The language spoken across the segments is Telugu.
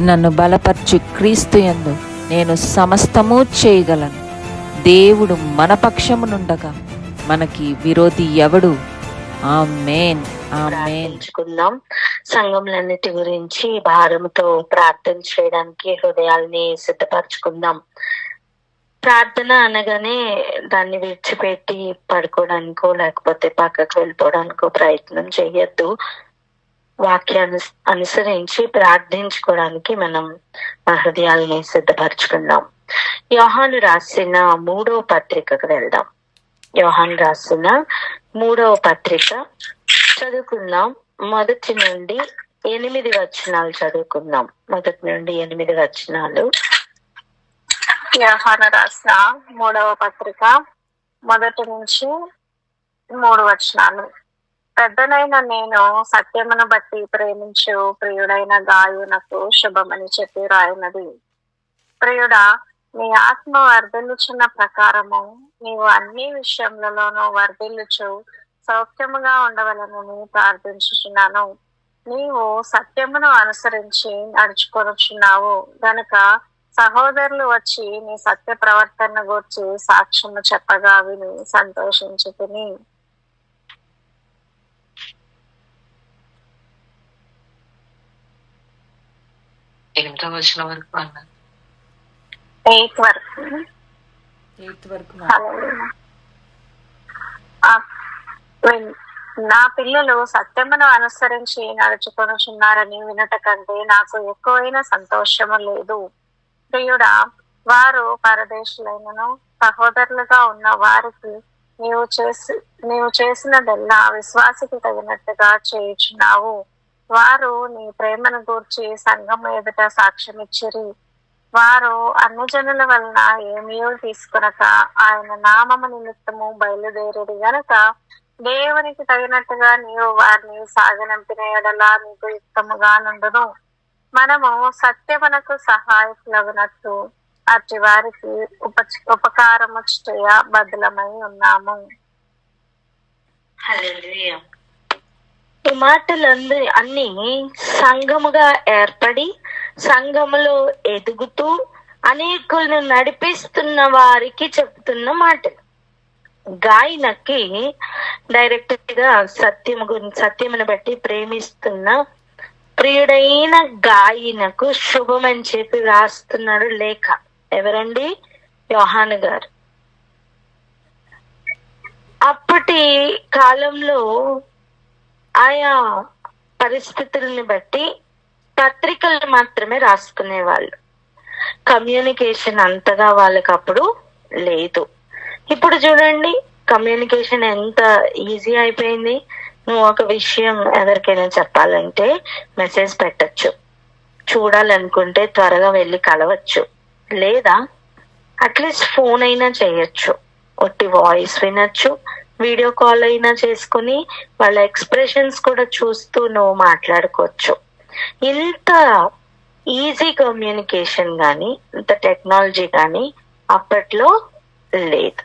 నన్ను బలపరచు క్రీస్తు యందు నేను సమస్తము చేయగలను. దేవుడు మన పక్షమునుండగా మనకి విరోధి ఎవడు? ఆమేన్. ప్రార్థించుకుందాం. సంఘములన్నిటి గురించి భారంతో ప్రార్థన చేయడానికి హృదయాల్ని సిద్ధపరచుకుందాం. ప్రార్థన అనగానే దాన్ని విడిచిపెట్టి పడుకోవడానికో లేకపోతే పక్కకు వెళ్ళిపోవడానికో ప్రయత్నం చేయొద్దు. వాక్యాన్ని అనుసరించి ప్రార్థించుకోవడానికి మనం మా హృదయాల్ని సిద్ధపరచుకుందాం. యోహాను రాసిన 3వ పత్రికకు వెళ్దాం. యోహాను రాసిన 3వ పత్రిక చదువుకుందాం. 1 నుండి 8 వచనాలు చదువుకుందాం. 1 నుండి 8 వచనాలు. యోహాను రాసిన 3వ పత్రిక 1 నుంచి 3 వచనాలు. పెద్దనైన నేను సత్యమును బట్టి ప్రేమించు ప్రియుడైన గాయునకు శుభమని చెప్పి రాయినది. ప్రియుడా, నీ ఆత్మ వర్ధిల్లుచున్న ప్రకారము నీవు అన్ని విషయములలోనూ వర్ధిల్లుచు సౌఖ్యముగా ఉండవలనని ప్రార్థించుచున్నాను. నీవు సత్యమును అనుసరించి నడుచుకొనుచున్నావు గనుక సహోదరులు వచ్చి నీ సత్య ప్రవర్తన గురించి సాక్ష్యము చెప్పగా విని సంతోషించుకుని. 8వ వచనం వరకు అన్నారు. 8 వరకు. నా పిల్లలు సత్యమును అనుసరించి నడుచుకొనుచున్నారని వినట కంటే నాకు ఎక్కువైన సంతోషము లేదు. ప్రియుడా, వారు పరదేశులైనను సహోదరులుగా ఉన్న వారికి నీవు చేసినదెల్లా విశ్వాసికి తగినట్టుగా చేయుచున్నావు. వారు నీ ప్రేమను గూర్చి సంఘం ఎదుట సాక్ష్యమిచ్చిరి. వారు అన్యజనుల వలన ఏమీ తీసుకొనక ఆయన నామము నిమిత్తము బయలుదేరిరి గనక దేవునికి తగినట్టుగా నీవు వారిని సాగనంపిన ఎడల నీకు యుక్తముగా నుండును. మనము సత్యమునకు సహాయకులగునట్టు అట్టి వారికి ఉపకారము చేయ బదులమై ఉన్నాము. హల్లెలూయా. ఈ మాటలందరి అన్ని సంఘముగా ఏర్పడి సంఘములో ఎదుగుతూ అనేకులను నడిపిస్తున్న వారికి చెప్తున్న మాటలు. గాయనకి డైరెక్ట్ గా సత్యమును బట్టి ప్రేమిస్తున్న ప్రియుడైన గాయనకు శుభమని చెప్పి రాస్తున్నాడు లేఖ. ఎవరండి? యోహాను గారు. అప్పటి కాలంలో ఆయా పరిస్థితుల్ని బట్టి పత్రికలు మాత్రమే రాసుకునేవాళ్ళు. కమ్యూనికేషన్ అంతగా వాళ్ళకి అప్పుడు లేదు. ఇప్పుడు చూడండి, కమ్యూనికేషన్ ఎంత ఈజీ అయిపోయింది. నువ్వు ఒక విషయం ఎవరికైనా చెప్పాలంటే మెసేజ్ పెట్టచ్చు, చూడాలనుకుంటే త్వరగా వెళ్ళి కలవచ్చు, లేదా అట్లీస్ట్ ఫోన్ అయినా చేయొచ్చు, ఒట్టి వాయిస్ వినొచ్చు, వీడియో కాల్ అయినా చేసుకుని వాళ్ళ ఎక్స్ప్రెషన్స్ కూడా చూస్తూ నువ్వు మాట్లాడుకోవచ్చు. ఇంత ఈజీ కమ్యూనికేషన్ కానీ ఇంత టెక్నాలజీ కానీ అప్పట్లో లేదు.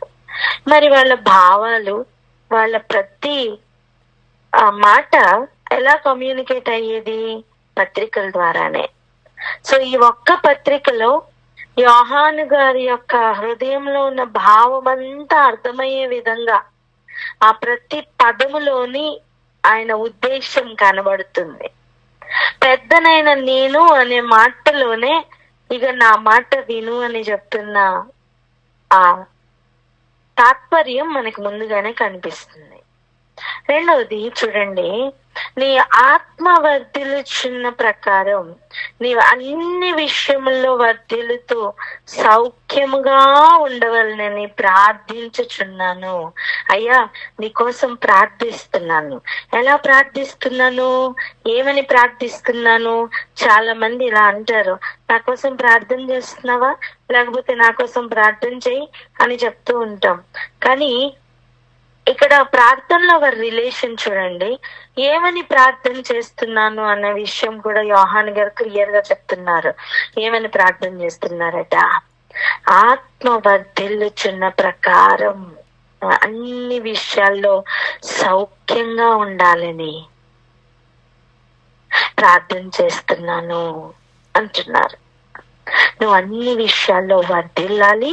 మరి వాళ్ళ భావాలు, వాళ్ళ ప్రతి మాట ఎలా కమ్యూనికేట్ అయ్యేది? పత్రికల ద్వారానే. సో ఈ ఒక్క పత్రికలో యోహాను గారి యొక్క హృదయంలో ఉన్న భావం అంతా అర్థమయ్యే విధంగా ఆ ప్రతి పదములోని ఆయన ఉద్దేశం కనబడుతుంది. పెద్దనైన నేను అనే మాటలోనే ఇక నా మాట విను అని చెప్తున్న ఆ తాత్పర్యం మనకు ముందుగానే కనిపిస్తుంది. రెండవది చూడండి, నీ ఆత్మ వర్ధిల్లుచున్న ప్రకారం నీవు అన్ని విషయముల్లో వర్ధిల్లుతూ సౌఖ్యముగా ఉండవలనని ప్రార్థించుచున్నాను. అయ్యా, నీకోసం ప్రార్థిస్తున్నాను. ఎలా ప్రార్థిస్తున్నాను? ఏమని ప్రార్థిస్తున్నాను? చాలా మంది ఇలా అంటారు, నా కోసం ప్రార్థన చేస్తున్నావా, లేకపోతే నా కోసం ప్రార్థన చేయి అని చెప్తూ ఉంటాం. కానీ ఇక్కడ ప్రార్థనలో వారి రిలేషన్ చూడండి. ఏమని ప్రార్థన చేస్తున్నాను అన్న విషయం కూడా యోహాను గారు క్లియర్ గా చెప్తున్నారు. ఏమని ప్రార్థన చేస్తున్నారట? ఆత్మ వర్ధిల్లుచున్న ప్రకారం అన్ని విషయాల్లో సౌఖ్యంగా ఉండాలని ప్రార్థన చేస్తున్నాను అంటున్నారు. నువ్వు అన్ని విషయాల్లో వర్ధిల్లాలి,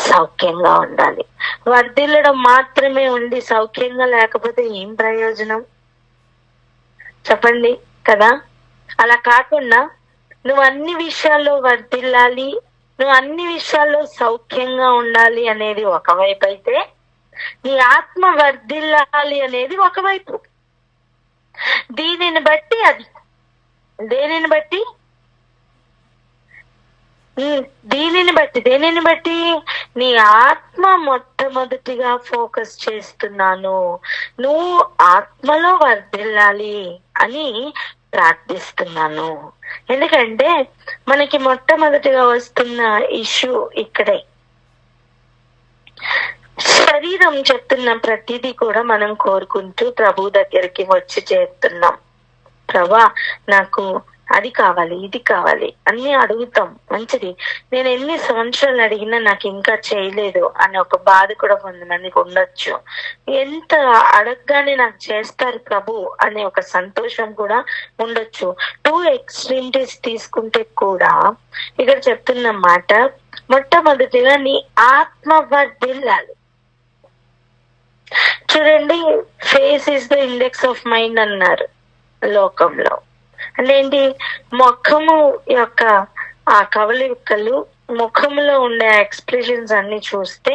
సౌఖ్యంగా ఉండాలి. వర్ధిల్లడం మాత్రమే ఉండి సౌఖ్యంగా లేకపోతే ఏం ప్రయోజనం చెప్పండి కదా? అలా కాకుండా నువ్వు అన్ని విషయాల్లో వర్ధిల్లాలి, నువ్వు అన్ని విషయాల్లో సౌఖ్యంగా ఉండాలి అనేది ఒకవైపు అయితే, నీ ఆత్మ వర్ధిల్లాలి అనేది ఒకవైపు. దీనిని బట్టి దేనిని బట్టి నీ ఆత్మ మొట్టమొదటిగా ఫోకస్ చేస్తున్నాను, నువ్వు ఆత్మలో వర్ధిల్లాలి అని ప్రార్థిస్తున్నాను. ఎందుకంటే మనకి మొట్టమొదటిగా వస్తున్న ఇష్యూ ఇక్కడే. శరీరం చెప్తున్న ప్రతిదీ కూడా మనం కోరుకుంటూ ప్రభు దగ్గరికి వచ్చి చేరుతున్నాం. ప్రభా నాకు అది కావాలి, ఇది కావాలి అన్ని అడుగుతాం, మంచిది. నేను ఎన్ని సంవత్సరాలు అడిగినా నాకు ఇంకా చేయలేదు అనే ఒక బాధ కూడా కొంతమందికి ఉండొచ్చు. ఎంత అడగగానే నాకు చేస్తారు ప్రభు అనే ఒక సంతోషం కూడా ఉండొచ్చు. 2 ఎక్స్ట్రీమిటీస్ తీసుకుంటే కూడా ఇక్కడ చెప్తున్న మాట, మొట్టమొదటిగా నీ ఆత్మ వర్ధిల్లాలి. చూడండి, face is the index of mind అన్నారు లోకంలో. అంటే ఏంటి? ముఖము యొక్క ఆ కవళికలు, ముఖంలో ఉండే ఎక్స్ప్రెషన్స్ అన్ని చూస్తే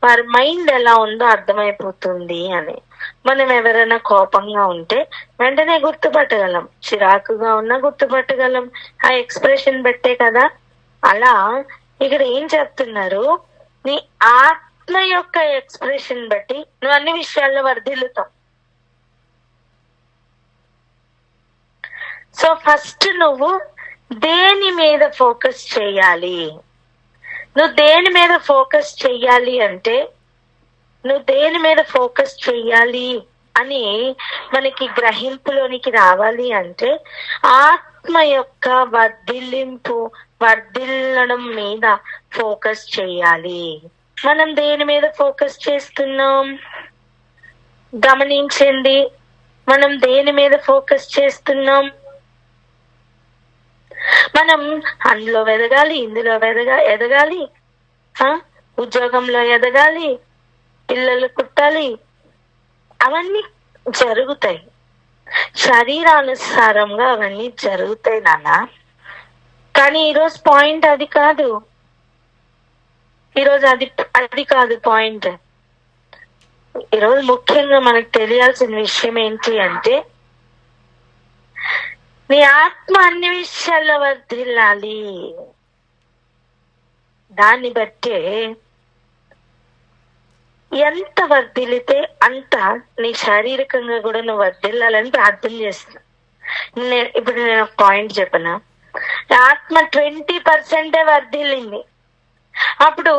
వారి మైండ్ ఎలా ఉందో అర్థమైపోతుంది అని. మనం ఎవరైనా కోపంగా ఉంటే వెంటనే గుర్తుపట్టగలం, చిరాకుగా ఉన్నా గుర్తుపట్టగలం, ఆ ఎక్స్ప్రెషన్ బట్టే కదా. అలా ఇక్కడ ఏం చెప్తున్నారు, నీ ఆత్మ యొక్క ఎక్స్ప్రెషన్ బట్టి నువ్వు అన్ని విషయాల్లో వర్ధిల్లుతావు. సో ఫస్ట్ నువ్వు దేని మీద ఫోకస్ చేయాలి? నువ్వు దేని మీద ఫోకస్ చెయ్యాలి అంటే, నువ్వు దేని మీద ఫోకస్ చెయ్యాలి అని మనకి గ్రహింపులోనికి రావాలి అంటే, ఆత్మ యొక్క వర్ధిల్లడం మీద ఫోకస్ చేయాలి. మనం దేని మీద ఫోకస్ చేస్తున్నాం గమనించండి. మనం దేని మీద ఫోకస్ చేస్తున్నాం? మనం అందులో ఎదగాలి, ఇందులో ఎదగాలి, ఉద్యోగంలో ఎదగాలి, పిల్లలు పుట్టాలి, అవన్నీ జరుగుతాయి. శరీరానుసారంగా అవన్నీ జరుగుతాయి నాన్న. కానీ ఈరోజు పాయింట్ అది కాదు. ఈరోజు అది కాదు పాయింట్. ఈరోజు ముఖ్యంగా మనకు తెలియాల్సిన విషయం ఏంటి అంటే, నీ ఆత్మ అన్ని విషయాల్లో వర్ధిల్లాలి. దాన్ని బట్టే ఎంత వర్ధిల్లితే అంత నీ శారీరకంగా కూడా నువ్వు వర్ధిల్లాలని ప్రార్థన చేస్తున్నా. ఇప్పుడు నేను ఒక పాయింట్ చెప్పనా, ఆత్మ 20% వర్ధిల్లింది. అప్పుడు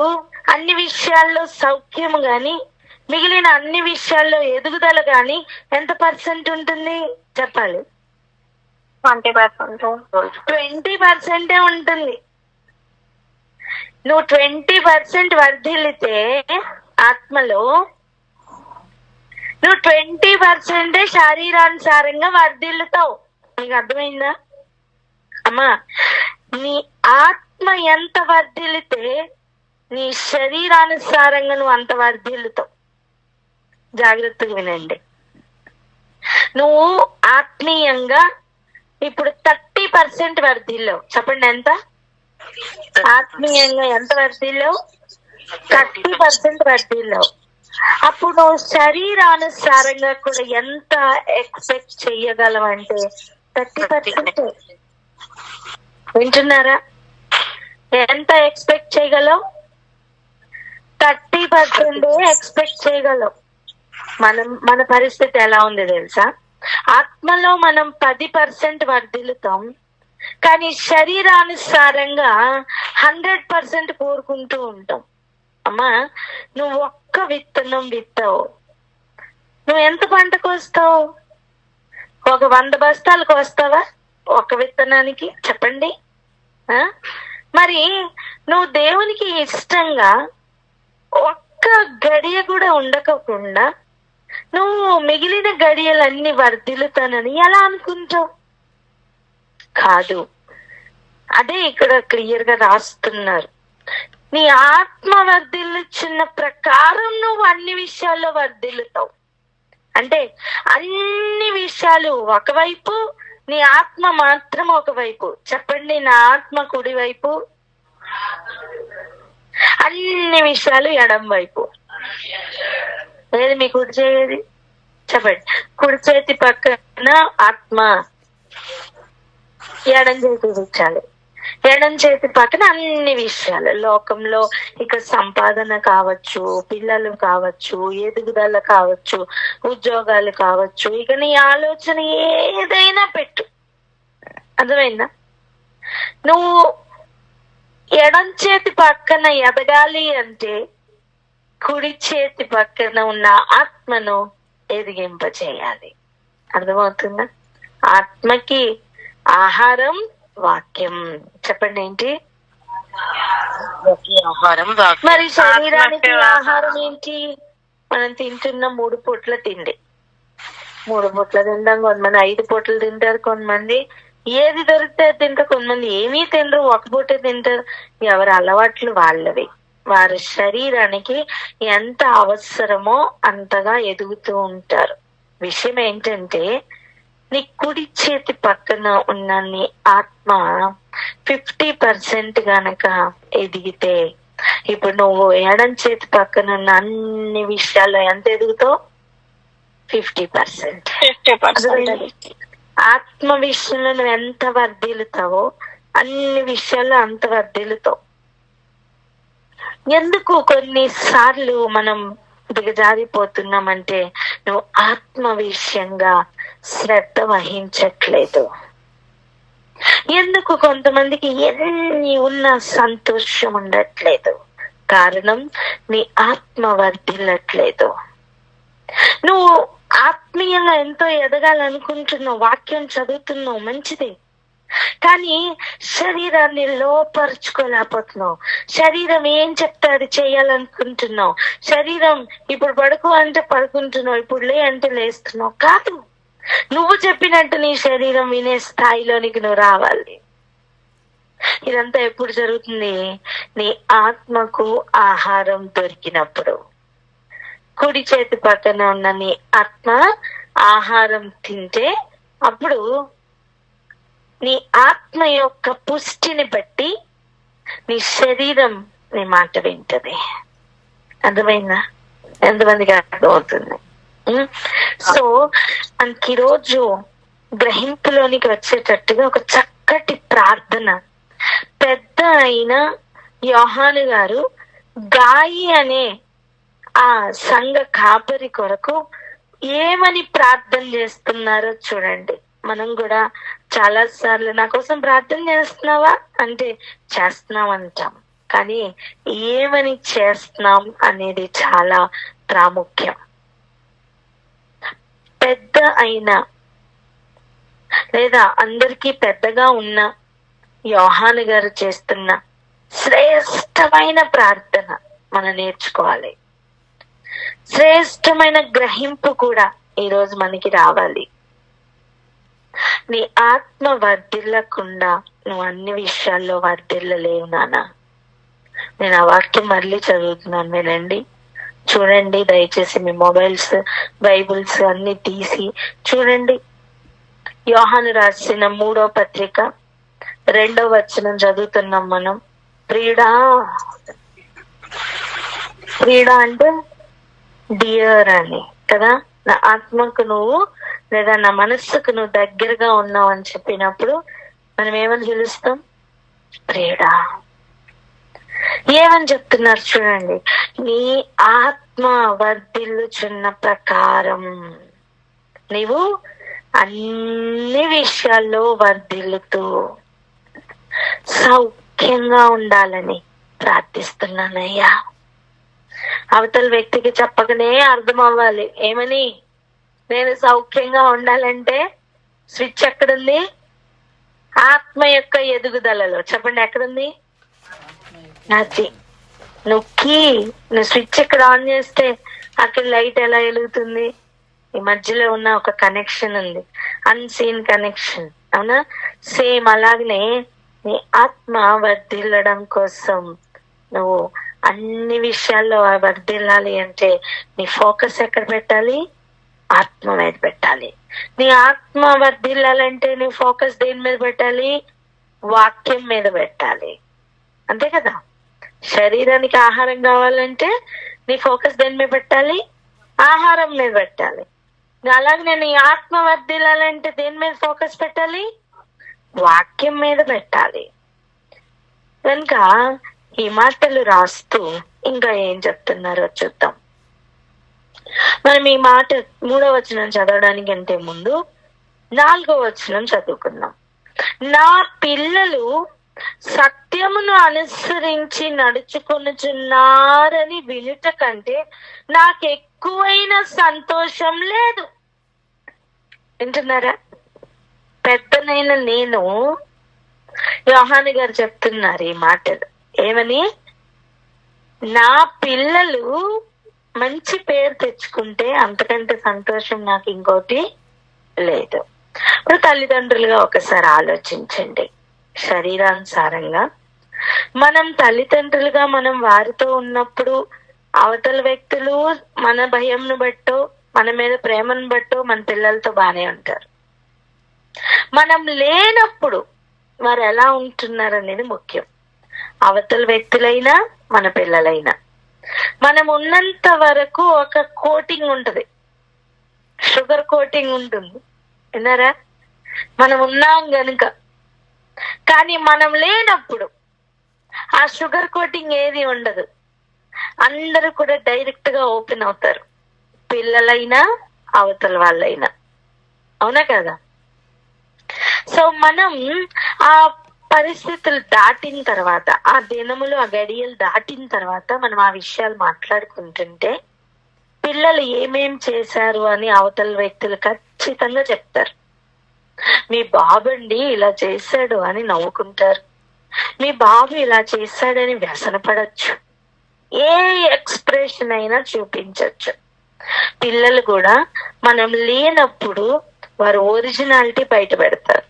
అన్ని విషయాల్లో సౌఖ్యం గాని, మిగిలిన అన్ని విషయాల్లో ఎదుగుదల గాని ఎంత పర్సెంట్ ఉంటుంది చెప్పాలి? 20% ఉంటుంది. నువ్వు 20% వర్ధిల్లితే ఆత్మలో, నువ్వు 20% శారీరానుసారంగా వర్ధిల్లుతావు. నీకు అర్థమైందా అమ్మా? నీ ఆత్మ ఎంత వర్ధిల్లితే నీ శరీరానుసారంగా నువ్వు అంత వర్ధిల్లుతావు. జాగ్రత్తగా వినండి. నువ్వు ఆత్మీయంగా ఇప్పుడు 30% వర్ధిల్లావు. చెప్పండి ఎంత? ఆత్మీయంగా ఎంత వర్ధిల్లావు? 30% వర్ధిల్లావు. అప్పుడు నువ్వు శరీరానుసారంగా కూడా ఎంత ఎక్స్పెక్ట్ చెయ్యగలవంటే 30%. వింటున్నారా? ఎంత ఎక్స్పెక్ట్ చేయగలవు? 30% ఎక్స్పెక్ట్ చేయగలవు. మన పరిస్థితి ఎలా ఉంది తెలుసా? ఆత్మలో మనం 10% వర్ధిల్లుతాం, కానీ శరీరానుసారంగా 100% కోరుకుంటూ ఉంటాం. అమ్మా, నువ్వు ఒక్క విత్తనం విత్తావు, నువ్వు ఎంత పంటకు వస్తావు? ఒక 100 బస్తాలకు వస్తావా ఒక విత్తనానికి? చెప్పండి. మరి నువ్వు దేవునికి ఇష్టంగా ఒక్క గడియ కూడా ఉండకుండా నువ్వు మిగిలిన గడియలన్నీ వర్ధిల్లుతానని ఎలా అనుకుంటావు? కాదు. అదే ఇక్కడ క్లియర్ గా రాస్తున్నారు. నీ ఆత్మ వర్ధిల్లుచున్న ప్రకారం నువ్వు అన్ని విషయాల్లో వర్ధిల్లుతావు. అంటే అన్ని విషయాలు ఒకవైపు, నీ ఆత్మ మాత్రం ఒకవైపు. చెప్పండి, నా ఆత్మ కుడి వైపు, అన్ని విషయాలు ఎడం వైపు. ఏది మీ కుడి చేయేది? చెప్పండి. కుడి చేతి పక్కన ఆత్మ, ఎడం చేతి విషయాలు, ఎడం చేతి పక్కన అన్ని విషయాలు. లోకంలో ఇక సంపాదన కావచ్చు, పిల్లలు కావచ్చు, ఎదుగుదల కావచ్చు, ఉద్యోగాలు కావచ్చు, ఇక నీ ఆలోచన ఏదైనా పెట్టు. అర్థమైందా? నువ్వు ఎడం చేతి పక్కన ఎదగాలి అంటే కుడి చేతి పక్కన ఉన్న ఆత్మను ఎదిగింపచేయాలి. అర్థమవుతుందా? ఆత్మకి ఆహారం వాక్యం. చెప్పండి ఏంటి? ఆహారం. మరి శరీరానికి ఆహారం ఏంటి? మనం తింటున్న 3 పూట్ల తిండి. 3 పూట్ల తింటాం. కొంతమంది 5 పూటలు తింటారు, కొంతమంది ఏది దొరికితే తింటారు, కొంతమంది ఏమీ తినరు, 1 పూటే తింటారు. ఎవరి అలవాట్లు వాళ్ళవి. వారి శరీరానికి ఎంత అవసరమో అంతగా ఎదుగుతూ ఉంటారు. విషయం ఏంటంటే, నీ కుడి చేతి పక్కన ఉన్న నీ ఆత్మ 50% గనక ఎదిగితే, ఇప్పుడు నువ్వు ఎడం చేతి పక్కన ఉన్న అన్ని విషయాల్లో ఎంత ఎదుగుతావు? 50%. ఆత్మ విషయంలో నువ్వు ఎంత వర్ధిల్లుతావో అన్ని విషయాల్లో అంత వర్ధిల్లుతావు. ఎందుకు కొన్నిసార్లు మనం దిగజారిపోతున్నామంటే, నువ్వు ఆత్మ విషయంగా శ్రద్ధ వహించట్లేదు. ఎందుకు కొంతమందికి ఎన్ని ఉన్నా సంతోషం ఉండట్లేదు? కారణం, నీ ఆత్మ వర్ధిల్లట్లేదు. నువ్వు ఆత్మీయంగా ఎంతో ఎదగాలనుకుంటున్నావు, వాక్యం చదువుతున్నావు, మంచిది. కానీ శరీరాన్ని లోపరుచుకోలేకపోతున్నావు. శరీరం ఏం చెప్తే అది చేయాలనుకుంటున్నావు. శరీరం ఇప్పుడు పడుకో అంటే పడుకుంటున్నావు, ఇప్పుడు లే అంటే లేస్తున్నావు. కాదు, నువ్వు చెప్పినట్టు నీ శరీరం వినే స్థాయిలోనికి నువ్వు రావాలి. ఇదంతా ఎప్పుడు జరుగుతుంది? నీ ఆత్మకు ఆహారం దొరికినప్పుడు. కుడి చేతి పక్కన ఉన్న నీ ఆత్మ ఆహారం తింటే, అప్పుడు నీ ఆత్మ యొక్క పుష్టిని బట్టి నీ శరీరం నీ మాట వింటది. అర్థమైందా? ఎంతమందికి అర్థమవుతుంది? సో మనకి ఈరోజు గ్రహింపులోనికి వచ్చేటట్టుగా ఒక చక్కటి ప్రార్థన పెద్ద అయిన యోహాను గారు గాయి అనే ఆ సంఘ కాపరి కొరకు ఏమని ప్రార్థన చేస్తున్నారో చూడండి. మనం కూడా చాలా సార్లు నా కోసం ప్రార్థన చేస్తున్నావా అంటే చేస్తున్నాం అంటాం, కానీ ఏమని చేస్తున్నాం అనేది చాలా ప్రాముఖ్యం. పెద్ద అయిన లేదా అందరికీ పెద్దగా ఉన్న యోహాను గారు చేస్తున్న శ్రేష్టమైన ప్రార్థన మనం నేర్చుకోవాలి. శ్రేష్టమైన గ్రహింపు కూడా ఈరోజు మనకి రావాలి. నీ ఆత్మ వర్ధిల్లకుండా నువ్వు అన్ని విషయాల్లో వర్ధిల్లలేవు నాన్న. నేను ఆ వాక్యం మళ్ళీ చదువుతున్నాను, వినండి, చూడండి. దయచేసి మీ మొబైల్స్, బైబుల్స్ అన్ని తీసి చూడండి. యోహాను రాసిన 3వ పత్రిక 2వ వచనం చదువుతున్నాం మనం. ప్రియుడా, ప్రియుడా అంటే డియర్ అని కదా. నా ఆత్మకు నువ్వు లేదా నా మనస్సుకు నువ్వు దగ్గరగా ఉన్నావు అని చెప్పినప్పుడు మనం ఏమని పిలుస్తాం? ప్రియుడా. ఏమని చెప్తున్నారు చూడండి. నీ ఆత్మ వర్ధిల్లుచున్న ప్రకారం నీవు అన్ని విషయాల్లో వర్ధిల్లుతూ సౌఖ్యంగా ఉండాలని ప్రార్థిస్తున్నానయ్యా. అవతల వ్యక్తికి చెప్పకనే అర్థం అవ్వాలి. ఏమని? నేను సౌఖ్యంగా ఉండాలంటే స్విచ్ ఎక్కడుంది? ఆత్మ యొక్క ఎదుగుదలలో. చెప్పండి, ఎక్కడుంది? అది నొక్కి నువ్వు స్విచ్ ఇక్కడ ఆన్ చేస్తే అక్కడ లైట్ ఎలా వెలుగుతుంది? ఈ మధ్యలో ఉన్న ఒక కనెక్షన్ ఉంది, అన్సీన్ కనెక్షన్, అవునా? సేమ్ అలాగనే నీ ఆత్మ వర్ధిల్లడం కోసం నువ్వు అన్ని విషయాల్లో వర్ధిల్లాలి అంటే నీ ఫోకస్ ఎక్కడ పెట్టాలి? ఆత్మ మీద పెట్టాలి. నీ ఆత్మ వర్ధిల్లాలంటే నీ ఫోకస్ దేని మీద పెట్టాలి? వాక్యం మీద పెట్టాలి. అంతే కదా. శరీరానికి ఆహారం కావాలంటే నీ ఫోకస్ దేని మీద పెట్టాలి? ఆహారం మీద పెట్టాలి. అలాగే నీ ఆత్మ వర్ధిల్లాలంటే దేని మీద ఫోకస్ పెట్టాలి? వాక్యం మీద పెట్టాలి. కనుక ఈ మాటలు రాస్తూ ఇంకా ఏం చెప్తున్నారో చూద్దాం. మనం ఈ మాట 3వ వచనం చదవడానికి అంటే ముందు 4వ వచనం చదువుకుందాం. నా పిల్లలు సత్యమును అనుసరించి నడుచుకొనుచున్నారని వినుట కంటే నాకు ఎక్కువైన సంతోషం లేదు. వింటున్నారా? పెద్దనైన నేను, యోహాను గారు చెప్తున్నారు ఈ మాటలు. ఏమని? నా పిల్లలు మంచి పేరు తెచ్చుకుంటే అంతకంటే సంతోషం నాకు ఇంకోటి లేదు. ఇప్పుడు తల్లిదండ్రులుగా ఒకసారి ఆలోచించండి. శరీరానుసారంగా మనం తల్లిదండ్రులుగా మనం వారితో ఉన్నప్పుడు అవతల వ్యక్తులు మన భయంను బట్టో మన మీద ప్రేమను బట్టో మన పిల్లలతో బానే ఉంటారు. మనం లేనప్పుడు వారు ఎలా ఉంటున్నారు అనేది ముఖ్యం. అవతల వ్యక్తులైనా మన పిల్లలైనా మనం ఉన్నంత వరకు ఒక కోటింగ్ ఉంటది, షుగర్ కోటింగ్ ఉంటుంది. విన్నారా? మనం ఉన్నాం గనుక. కానీ మనం లేనప్పుడు ఆ షుగర్ కోటింగ్ ఏది ఉండదు. అందరూ కూడా డైరెక్ట్ గా ఓపెన్ అవుతారు, పిల్లలైనా అవతల వాళ్ళైనా. అవునా కదా? సో మనం ఆ పరిస్థితులు దాటిన తర్వాత, ఆ దినములు ఆ గడియలు దాటిన తర్వాత మనం ఆ విషయాలు మాట్లాడుకుంటుంటే పిల్లలు ఏమేం చేశారు అని అవతల వ్యక్తులు ఖచ్చితంగా చెప్తారు. మీ బాబండి ఇలా చేశాడు అని నవ్వుకుంటారు, మీ బాబు ఇలా చేశాడని వ్యసనపడచ్చు, ఏ ఎక్స్ప్రెషన్ అయినా చూపించచ్చు. పిల్లలు కూడా మనం లేనప్పుడు వారు ఒరిజినాలిటీ బయట పెడతారు.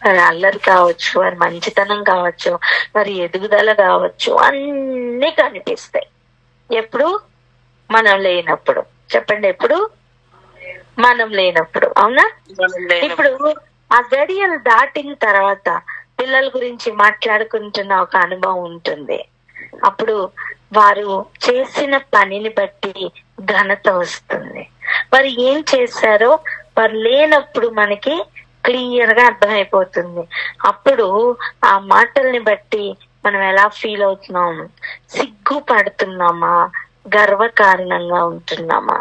వారి అల్లరి కావచ్చు, వారి మంచితనం కావచ్చు, వారి ఎదుగుదల కావచ్చు, అన్ని కనిపిస్తాయి. ఎప్పుడు? మనం లేనప్పుడు. చెప్పండి, ఎప్పుడు? మనం లేనప్పుడు. అవునా? ఇప్పుడు ఆ గడియలు దాటిన తర్వాత పిల్లల గురించి మాట్లాడుకుంటున్న ఒక అనుభవం ఉంటుంది. అప్పుడు వారు చేసిన పనిని బట్టి ఘనత వస్తుంది. వారు ఏం చేశారో వారు లేనప్పుడు మనకి క్లియర్ గా అర్థమైపోతుంది. అప్పుడు ఆ మాటల్ని బట్టి మనం ఎలా ఫీల్ అవుతున్నాం? సిగ్గుపడుతున్నామా? గర్వకారణంగా ఉంటున్నామా?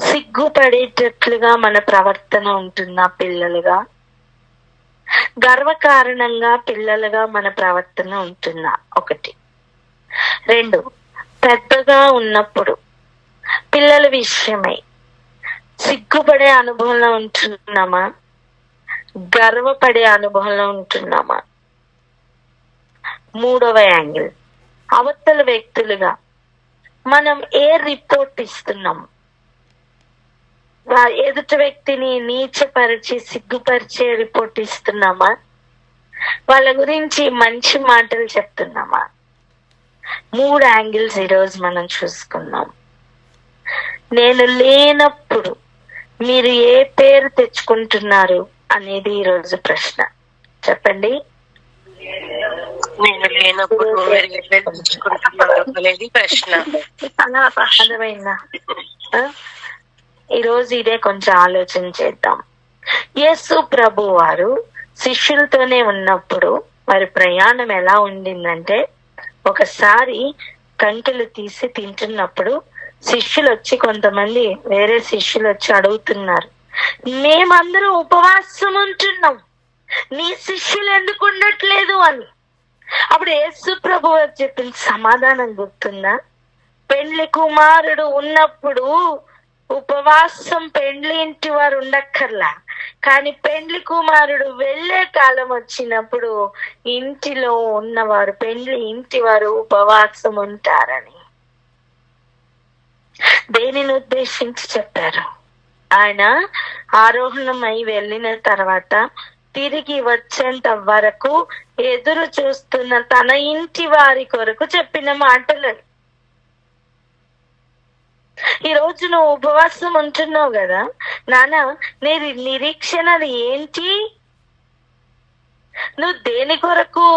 సిగ్గుపడేటట్లుగా మన ప్రవర్తన ఉంటుందా పిల్లలుగా? గర్వకారణంగా పిల్లలుగా మన ప్రవర్తన ఉంటుందా? 1. 2, పెద్దగా ఉన్నప్పుడు పిల్లల విషయమై సిగ్గుపడే అనుభవంలో ఉంటున్నామా? గర్వపడే అనుభవంలో ఉంటున్నామా? 3వ యాంగిల్, అవతల వ్యక్తులుగా మనం ఏ రిపోర్ట్ ఇస్తున్నాం? ఎదుటి వ్యక్తిని నీచపరిచి సిగ్గుపరిచే రిపోర్ట్ ఇస్తున్నామా? వాళ్ళ గురించి మంచి మాటలు చెప్తున్నామా? 3 యాంగిల్స్ ఈరోజు మనం చూసుకున్నాం. నేను లేనప్పుడు మీరు ఏ పేరు తెచ్చుకుంటున్నారు అనేది ఈరోజు ప్రశ్న. చెప్పండి. నేను లేనప్పుడు అనేది ప్రశ్న. అర్థమైందా? ఈరోజు ఇదే కొంచెం ఆలోచన చేద్దాం. యేసు ప్రభు వారు శిష్యులతోనే ఉన్నప్పుడు వారి ప్రయాణం ఎలా ఉండిందంటే, ఒకసారి కంకెలు తీసి తింటున్నప్పుడు శిష్యులు వచ్చి, కొంతమంది వేరే శిష్యులు వచ్చి అడుగుతున్నారు, మేమందరం ఉపవాసం ఉంటున్నాం, నీ శిష్యులు ఎందుకు ఉండట్లేదు అని. అప్పుడు యేసు ప్రభు వారు చెప్పిన సమాధానం గుర్తుందా? పెండ్లి కుమారుడు ఉన్నప్పుడు ఉపవాసం పెండ్లి ఇంటి వారు ఉండక్కర్లా, కానీ పెండ్లి కుమారుడు వెళ్లే కాలం వచ్చినప్పుడు ఇంటిలో ఉన్నవారు, పెండ్లి ఇంటి వారు ఉపవాసం ఉంటారని. దేనిని ఉద్దేశించి చెప్పారు? ఆయన ఆరోహణమై వెళ్ళిన తర్వాత తిరిగి వచ్చేంత వరకు ఎదురు చూస్తున్న తన ఇంటి వారి కొరకు చెప్పిన మాటలు. ఈ రోజు నువ్వు ఉపవాసం ఉంటున్నావు కదా నాన్న, నీ నిరీక్షణ ఏంటి? నువ్వు దేని కొరకు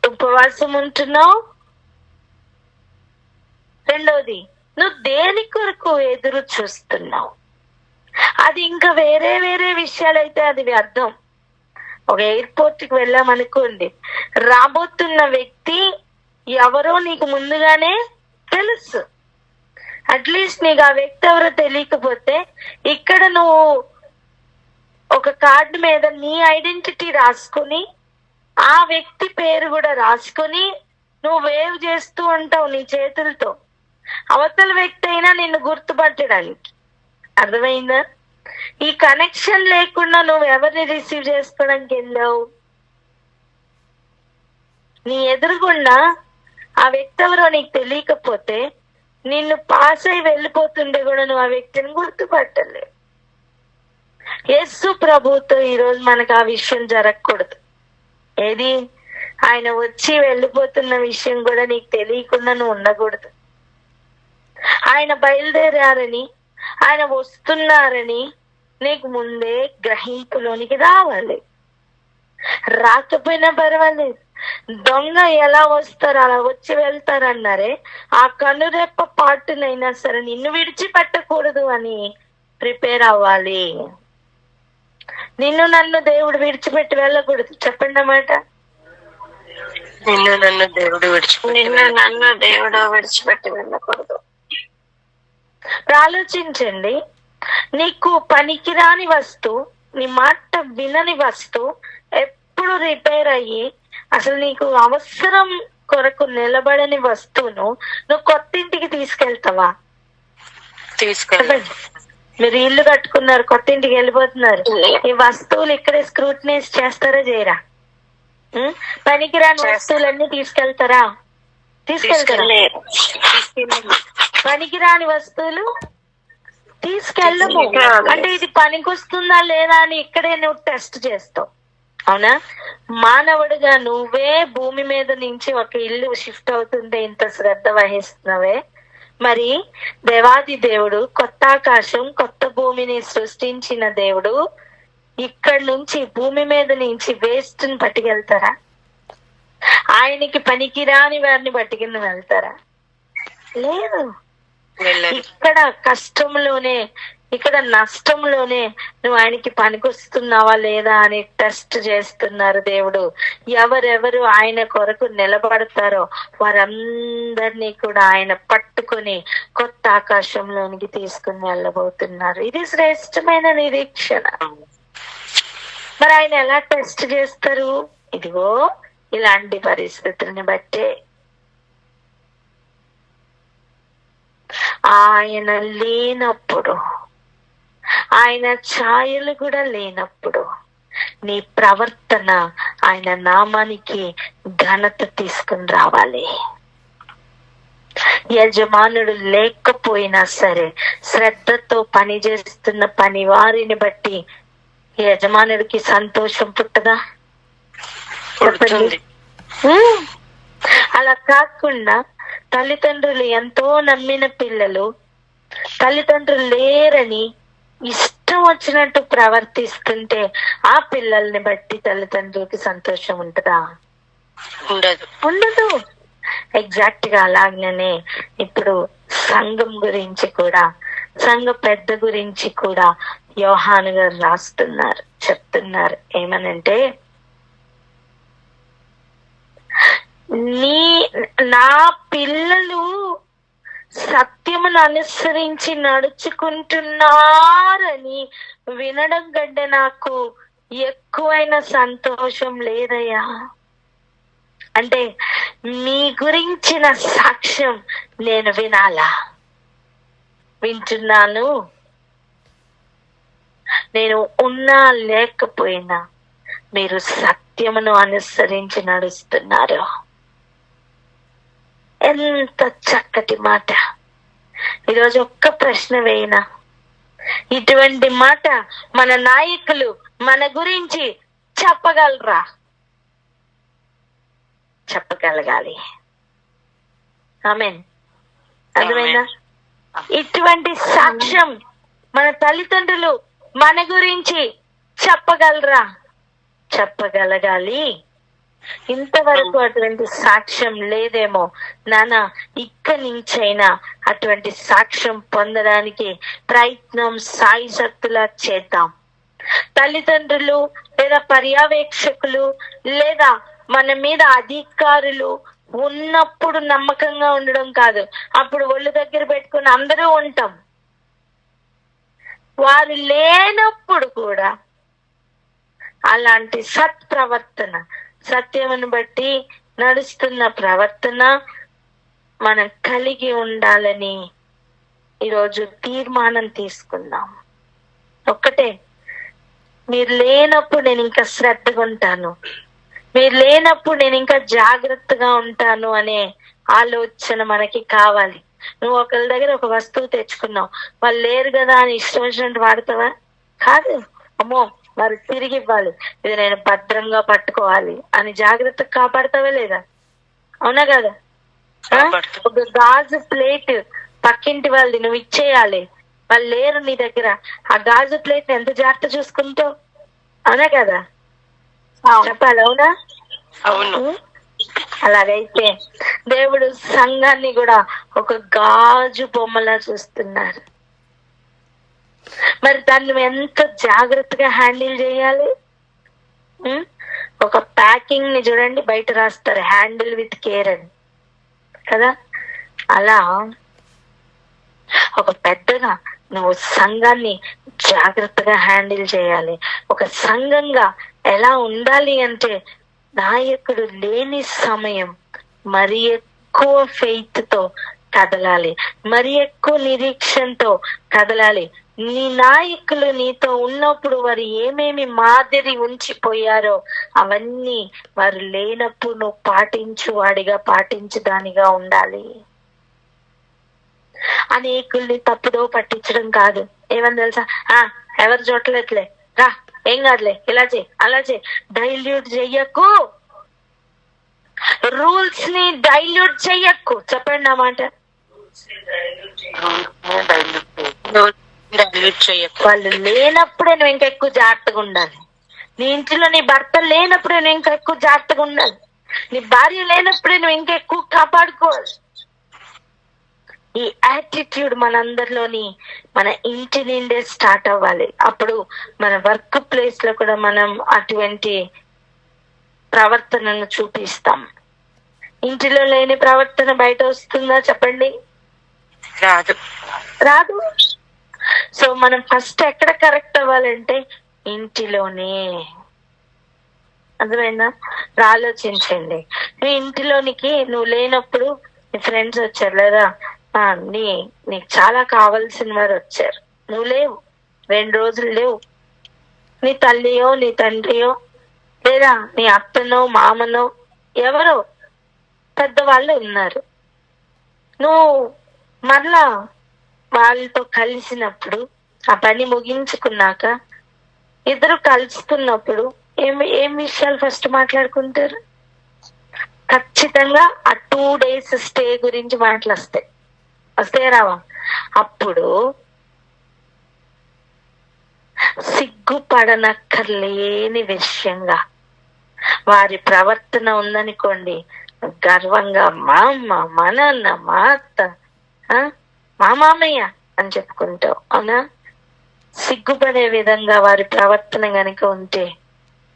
ఉపవాసం ఉంటున్నావు? రెండోది, నువ్వు దేని కొరకు ఎదురు చూస్తున్నావు? అది ఇంకా వేరే వేరే విషయాలైతే అది వ్యర్థం. ఒక ఎయిర్పోర్ట్ కి వెళ్ళామనుకోండి, రాబోతున్న వ్యక్తి ఎవరో నీకు ముందుగానే తెలుసు. అట్లీస్ట్ నీకు ఆ వ్యక్తి ఎవరో తెలియకపోతే ఇక్కడ నువ్వు ఒక కార్డు మీద నీ ఐడెంటిటీ రాసుకుని ఆ వ్యక్తి పేరు కూడా రాసుకుని నువ్వు వేవ్ చేస్తూ ఉంటావు నీ చేతులతో, అవతల వ్యక్తి అయినా నిన్ను గుర్తుపట్టడానికి. అర్థమైందా? ఈ కనెక్షన్ లేకుండా నువ్వు ఎవరిని రిసీవ్ చేసుకోవడానికి వెళ్ళావు? నీ ఎదురుగుండా ఆ వ్యక్తి ఎవరో నీకు తెలియకపోతే నిన్ను పాస్ అయి వెళ్ళిపోతుండే కూడా నువ్వు ఆ వ్యక్తిని గుర్తుపట్టలేవు. యేసు ప్రభుతో ఈరోజు మనకు ఆ విషయం జరగకూడదు. ఏది? ఆయన వచ్చి వెళ్ళిపోతున్న విషయం కూడా నీకు తెలియకుండా నువ్వు ఉండకూడదు. ఆయన బయలుదేరారని, ఆయన వస్తున్నారని నీకు ముందే గ్రహింపులోనికి రావాలి. రాకపోయినా పర్వాలేదు, దొంగ ఎలా వస్తారు అలా వచ్చి వెళ్తారన్నారే, ఆ కనురెప్ప పాటునైనా సరే నిన్ను విడిచిపెట్టకూడదు అని ప్రిపేర్ అవ్వాలి. నిన్ను నన్ను దేవుడు విడిచిపెట్టి వెళ్ళకూడదు. చెప్పండి అన్నమాట. నిన్ను నన్ను దేవుడు విడిచిపెట్టి వెళ్ళకూడదు. ఆలోచించండి, నీకు పనికిరాని వస్తువు, నీ మాట వినని వస్తువు ఎప్పుడు రిపేర్ అయ్యి అసలు నీకు అవసరం కొరకు నిలబడని వస్తువును నువ్వు కొత్త ఇంటికి తీసుకెళ్తావా? మీరు ఇల్లు కట్టుకున్నారు, కొత్త ఇంటికి వెళ్ళిపోతున్నారు, ఈ వస్తువులు ఇక్కడే స్క్రూటినైజ్ చేస్తారా చేయరా? పనికిరాని వస్తువులన్నీ తీసుకెళ్తారా? తీసుకెళ్తారా? పనికిరాని వస్తువులు తీసుకెళ్ళము. అంటే ఇది పనికొస్తుందా లేదా అని ఇక్కడే నువ్వు టెస్ట్ చేస్తావు. అవునా? మానవుడిగా నువ్వే భూమి మీద నుంచి ఒక ఇల్లు షిఫ్ట్ అవుతుంటే ఇంత శ్రద్ధ వహిస్తున్నావే, మరి దేవాది దేవుడు కొత్త ఆకాశం కొత్త భూమిని సృష్టించిన దేవుడు ఇక్కడి నుంచి భూమి మీద నుంచి వేస్ట్ ని పట్టుకెళ్తారా? ఆయనకి పనికిరాని వారిని పట్టుకుని వెళ్తారా? లేదు. ఇక్కడ కష్టంలోనే, ఇక్కడ నష్టంలోనే నువ్వు ఆయనకి పనికొస్తున్నావా లేదా అని టెస్ట్ చేస్తున్నారు దేవుడు. ఎవరెవరు ఆయన కొరకు నిలబడతారో వారందరినీ కూడా ఆయన పట్టుకుని కొత్త ఆకాశంలోనికి తీసుకుని వెళ్ళబోతున్నారు. ఇది శ్రేష్టమైన నిరీక్షణ. మరి ఆయన ఎలా టెస్ట్ చేస్తారు? ఇదిగో ఇలాంటి పరిస్థితుల్ని బట్టే. ఆయన లేనప్పుడు, ఆయన ఛాయలు కూడా లేనప్పుడు నీ ప్రవర్తన ఆయన నామానికి ఘనత తీసుకుని రావాలి. యజమానుడు లేకపోయినా సరే శ్రద్ధతో పనిచేస్తున్న పని వారిని బట్టి యజమానుడికి సంతోషం పుట్టదా? అలా కాకుండా తల్లిదండ్రులు ఎంతో నమ్మిన పిల్లలు తల్లిదండ్రులు లేరని ఇష్టం వచ్చినట్టు ప్రవర్తిస్తుంటే ఆ పిల్లల్ని బట్టి తల్లిదండ్రులకి సంతోషం ఉంటుందా? ఉండదు. ఎగ్జాక్ట్ గా అలాగనే ఇప్పుడు సంఘం గురించి కూడా, సంఘ పెద్ద గురించి కూడా యోహాను గారు రాస్తున్నారు, చెప్తున్నారు. ఏమనంటే, నా పిల్లలు సత్యమును అనుసరించి నడుచుకుంటున్నారని వినడం కంటే నాకు ఎక్కువైన సంతోషం లేదయ్యా. అంటే మీ గురించిన సాక్ష్యం నేను వినాలా? వింటున్నాను. నేను ఉన్నా లేకపోయినా మీరు సత్యమును అనుసరించి నడుస్తున్నారు. ఎంత చక్కటి మాట. ఈరోజు ఒక్క ప్రశ్న వేయినా, ఇటువంటి మాట మన నాయకులు మన గురించి చెప్పగలరా? చెప్పగలగాలి. ఆమేన్. అర్థమైందా? ఇటువంటి సాక్ష్యం మన తల్లిదండ్రులు మన గురించి చెప్పగలరా? చెప్పగలగాలి. ఇంతవరకు అటువంటి సాక్ష్యం లేదేమో నాన్న, ఇక్కడి నుంచైనా అటువంటి సాక్ష్యం పొందడానికి ప్రయత్నం సాయశక్తులా చేద్దాం. తల్లిదండ్రులు లేదా పర్యవేక్షకులు లేదా మన మీద అధికారులు ఉన్నప్పుడు నమ్మకంగా ఉండడం కాదు, అప్పుడు ఒళ్ళు దగ్గర పెట్టుకుని అందరూ ఉంటాం. వారు లేనప్పుడు కూడా అలాంటి సత్ప్రవర్తన, సత్యమును బట్టి నడుస్తున్న ప్రవర్తన మనం కలిగి ఉండాలని ఈరోజు తీర్మానం తీసుకుందాం. ఒక్కటే, మీరు లేనప్పుడు నేను ఇంకా శ్రద్ధగా ఉంటాను, మీరు లేనప్పుడు నేను ఇంకా జాగ్రత్తగా ఉంటాను అనే ఆలోచన మనకి కావాలి. నువ్వు ఒకరి దగ్గర ఒక వస్తువు తెచ్చుకున్నావు, వాళ్ళు లేరు కదా అని ఇష్టం వచ్చినట్టు వాడతావా? కాదు. అమ్మో వారు తిరిగి ఇవ్వాలి, ఇది నేను భద్రంగా పట్టుకోవాలి అని జాగ్రత్తగా కాపాడతావా లేదా? అవునా కదా? ఒక గాజు ప్లేట్ పక్కింటి వాళ్ళది నువ్వు ఇచ్చేయాలి, వాళ్ళు లేరు నీ దగ్గర, ఆ గాజు ప్లేట్ ఎంత జాగ్రత్త చూసుకుంటావు? అవునా కదా? చెప్పాలి. అవునా? అవును. అలాగైతే దేవుడు సంఘాన్ని కూడా ఒక గాజు బొమ్మలా చూస్తున్నారు. మరి దాన్ని ఎంత జాగ్రత్తగా హ్యాండిల్ చేయాలి? ఒక ప్యాకింగ్ ని చూడండి, బయట రాస్తారు హ్యాండిల్ విత్ కేర్ అని కదా. అలా ఒక పెద్దగా నువ్వు సంఘాన్ని జాగ్రత్తగా హ్యాండిల్ చేయాలి. ఒక సంఘంగా ఎలా ఉండాలి అంటే, నాయకుడు లేని సమయం మరి ఎక్కువ ఫెయిత్ తో కదలాలి, మరి ఎక్కువ నిరీక్షణతో కదలాలి. నీ నాయకులు నీతో ఉన్నప్పుడు వారు ఏమేమి మాదిరి ఉంచిపోయారో అవన్నీ వారు లేనప్పుడు నువ్వు పాటించువాడిగా, పాటించుదానిగా ఉండాలి. అనేకుల్ని తప్పుదో పట్టించడం కాదు. ఏమని తెలుసా? ఎవరు చూడలేట్లే, రా, ఏం కాదులే, ఇలా చేయి, అలా చేయి. డైల్యూట్ చెయ్యకు, రూల్స్ ని డైల్యూట్ చెయ్యకు. చెప్పండి నా మాట. వాళ్ళు లేనప్పుడే నువ్వు ఇంకా ఎక్కువ జాగ్రత్తగా ఉండాలి. నీ ఇంట్లో నీ భర్త లేనప్పుడే నువ్వు ఇంకా ఎక్కువ జాగ్రత్తగా ఉండాలి. నీ భార్య లేనప్పుడే నువ్వు ఇంకా ఎక్కువ కాపాడుకోవాలి. ఈ యాటిట్యూడ్ మనందరిలోని మన ఇంటి నుండే స్టార్ట్ అవ్వాలి. అప్పుడు మన వర్క్ ప్లేస్ లో కూడా మనం అటువంటి ప్రవర్తనను చూపిస్తాం. ఇంటిలో లేని ప్రవర్తన బయట వస్తుందా? చెప్పండి. రాదు. సో మనం ఫస్ట్ ఎక్కడ కరెక్ట్ అవ్వాలంటే ఇంటిలోనే. అర్థమైందా? ఆలోచించండి. నువ్వు ఇంటిలోనికి నువ్వు లేనప్పుడు నీ ఫ్రెండ్స్ వచ్చారు లేదా నీకు చాలా కావాల్సిన వారు వచ్చారు, నువ్వు లేవు, 2 రోజులు లేవు. నీ తల్లియో నీ తండ్రియో లేదా నీ అత్తనో మామనో ఎవరో పెద్దవాళ్ళు ఉన్నారు. నువ్వు మరలా వాళ్ళతో కలిసినప్పుడు, ఆ పని ముగించుకున్నాక ఇద్దరు కలుసుకున్నప్పుడు ఏం విషయాలు ఫస్ట్ మాట్లాడుకుంటారు? ఖచ్చితంగా ఆ 2 days స్టే గురించి మాటలు వస్తాయి. వస్తే రావా? అప్పుడు సిగ్గుపడనక్కర్లేని విషయంగా వారి ప్రవర్తన ఉందనుకోండి, గర్వంగా మా అమ్మ, మా నాన్న, మా అత్త, మా మామయ్య అని చెప్పుకుంటావు. అవునా? సిగ్గుపడే విధంగా వారి ప్రవర్తన గనుక ఉంటే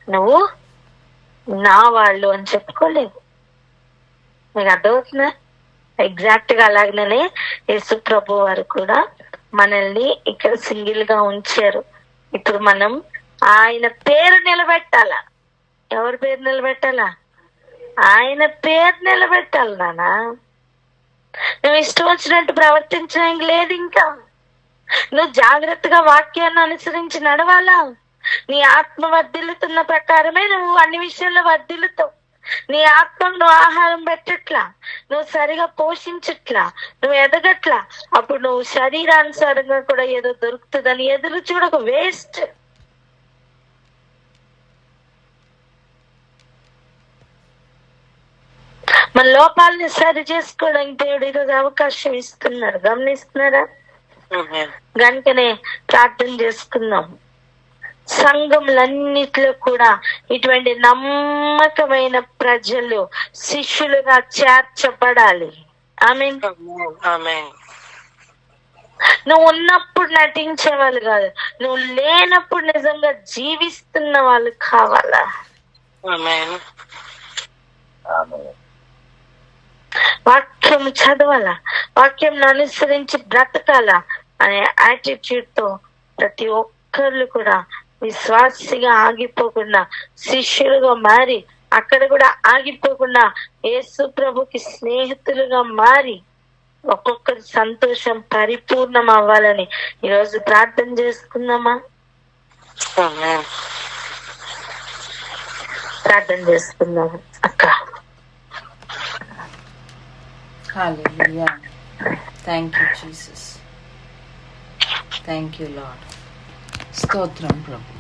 నువ్వు నా వాళ్ళు అని చెప్పుకోలేవు. మీకు అర్థమవుతుందా? ఎగ్జాక్ట్ గా అలాగనే యేసు ప్రభు వారు కూడా మనల్ని ఇక్కడ సింగిల్ గా ఉంచారు. ఇప్పుడు మనం ఆయన పేరు నిలబెట్టాలా? ఎవరి పేరు నిలబెట్టాలా? ఆయన పేరు నిలబెట్టాలి నానా. నువ్వు ఇష్టం వచ్చినట్టు ప్రవర్తించడానికి లేదు. ఇంకా నువ్వు జాగ్రత్తగా వాక్యాన్ని అనుసరించి నడవాలా. నీ ఆత్మ వర్ధిల్లుతున్న ప్రకారమే నువ్వు అన్ని విషయాల్లో వర్ధిల్లుతావు. నీ ఆత్మకు నువ్వు ఆహారం పెట్టట్లా, నువ్వు సరిగా పోషించట్లా, నువ్వు ఎదగట్లా. అప్పుడు నువ్వు శరీరానుసారంగా కూడా ఏదో దొరుకుతుందని ఎదురు చూడకు, వేస్ట్. మన లోపాలని సరి చేసుకోవడానికి దేవుడు ఈరోజు అవకాశం ఇస్తున్నారు. గమనిస్తున్నారా? గనుకనే ప్రార్థన చేసుకుందాం. సంఘములన్నిట్లో కూడా ఇటువంటి నమ్మకమైన ప్రజలు శిష్యులుగా చేర్చబడాలి. ఆమేన్. నువ్వు ఉన్నప్పుడు నటించే వాళ్ళు కాదు, నువ్వు లేనప్పుడు నిజంగా జీవిస్తున్న వాళ్ళు కావాలా? వాక్యం చదవాలా, వాక్యం అనుసరించి బ్రతకాలా అనే యాటిట్యూడ్ తో ప్రతి ఒక్కళ్ళు కూడా విశ్వాసిగా ఆగిపోకుండా, శిష్యులుగా మారి అక్కడ కూడా ఆగిపోకుండా యేసు ప్రభుకి స్నేహితులుగా మారి ఒక్కొక్కరి సంతోషం పరిపూర్ణం అవ్వాలని ఈరోజు ప్రార్థన చేసుకుందామా? ప్రార్థన చేసుకుందాము అక్క. Hallelujah. Thank you Jesus. Thank you Lord. స్తోత్రం ప్రభు.